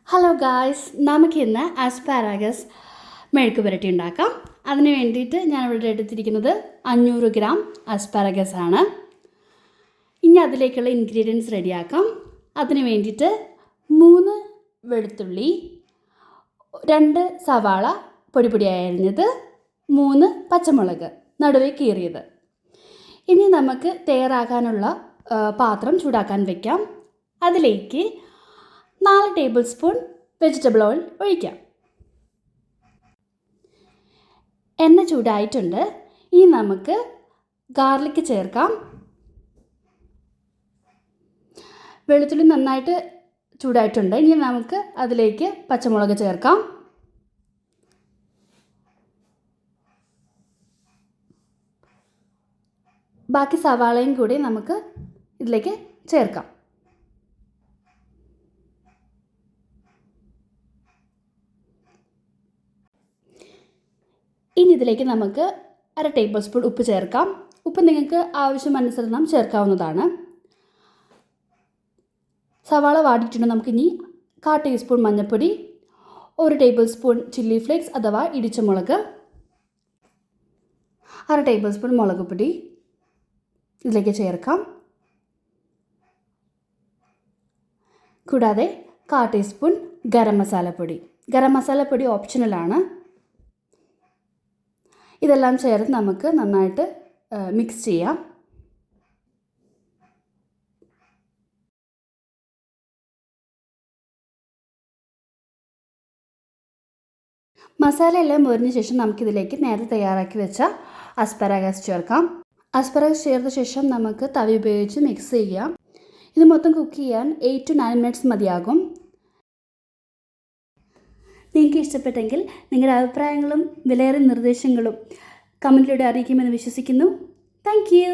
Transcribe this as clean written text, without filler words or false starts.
Hello guys, നമുക്കിന്ന് ആസ്പാരാഗസ് മെഴുക്ക് പുരട്ടി ഉണ്ടാക്കാം. അതിന് വേണ്ടിയിട്ട് ഞാനിവിടെ എടുത്തിരിക്കുന്നത് 500 ഗ്രാം ആസ്പാരാഗസ് ആണ്. ഇനി അതിലേക്കുള്ള ഇൻഗ്രീഡിയൻസ് റെഡിയാക്കാം. അതിന് വേണ്ടിയിട്ട് 3 വെളുത്തുള്ളി, 2 സവാള പൊടിയായി അരിഞ്ഞത്, 3 പച്ചമുളക് നടുവേ കീറിയത്. ഇനി നമുക്ക് തയ്യാറാക്കാനുള്ള പാത്രം ചൂടാക്കാൻ വയ്ക്കാം. അതിലേക്ക് 4 ടേബിൾ സ്പൂൺ വെജിറ്റബിൾ ഓയിൽ ഒഴിക്കാം. എണ്ണ ചൂടായിട്ടുണ്ട്. ഇനി നമുക്ക് ഗാർലിക് ചേർക്കാം. വെളുത്തുള്ളി നന്നായിട്ട് ചൂടായിട്ടുണ്ട്. ഇനി നമുക്ക് അതിലേക്ക് പച്ചമുളക് ചേർക്കാം. ബാക്കി സവാളയും കൂടി നമുക്ക് ഇതിലേക്ക് ചേർക്കാം. ഇനി ഇതിലേക്ക് നമുക്ക് 1/2 ടേബിൾ സ്പൂൺ ഉപ്പ് ചേർക്കാം. ഉപ്പ് നിങ്ങൾക്ക് ആവശ്യമനുസരണം ചേർക്കാവുന്നതാണ്. സവാള വാടിയിട്ടുണ്ട്. നമുക്കിനി 1/4 ടീസ്പൂൺ മഞ്ഞൾപ്പൊടി, 1 ടേബിൾ സ്പൂൺ ചില്ലി ഫ്ലേക്സ് അഥവാ ഇടിച്ച മുളക്, 1/2 ടേബിൾ സ്പൂൺ മുളക് പൊടി ഇതിലേക്ക് ചേർക്കാം. കൂടാതെ 1/4 ടീസ്പൂൺ ഗരം മസാലപ്പൊടി ഓപ്ഷണലാണ്. ഇതെല്ലാം ചേർത്ത് നമുക്ക് നന്നായിട്ട് മിക്സ് ചെയ്യാം. മസാലയെല്ലാം മുരിഞ്ഞ ശേഷം നമുക്കിതിലേക്ക് നേരത്തെ തയ്യാറാക്കി വെച്ച ആസ്പാരാഗസ് ചേർക്കാം. ആസ്പാരാഗസ് ചേർത്ത ശേഷം നമുക്ക് തവി ഉപയോഗിച്ച് മിക്സ് ചെയ്യാം. ഇത് മൊത്തം കുക്ക് ചെയ്യാൻ 8 to 9 മിനിറ്റ്സ് മതിയാകും. നിങ്ങൾക്ക് ഇഷ്ടപ്പെട്ടെങ്കിൽ നിങ്ങളുടെ അഭിപ്രായങ്ങളും വിലയേറിയ നിർദ്ദേശങ്ങളും കമൻറ്റിലൂടെ അറിയിക്കുമെന്ന് വിശ്വസിക്കുന്നു. Thank you.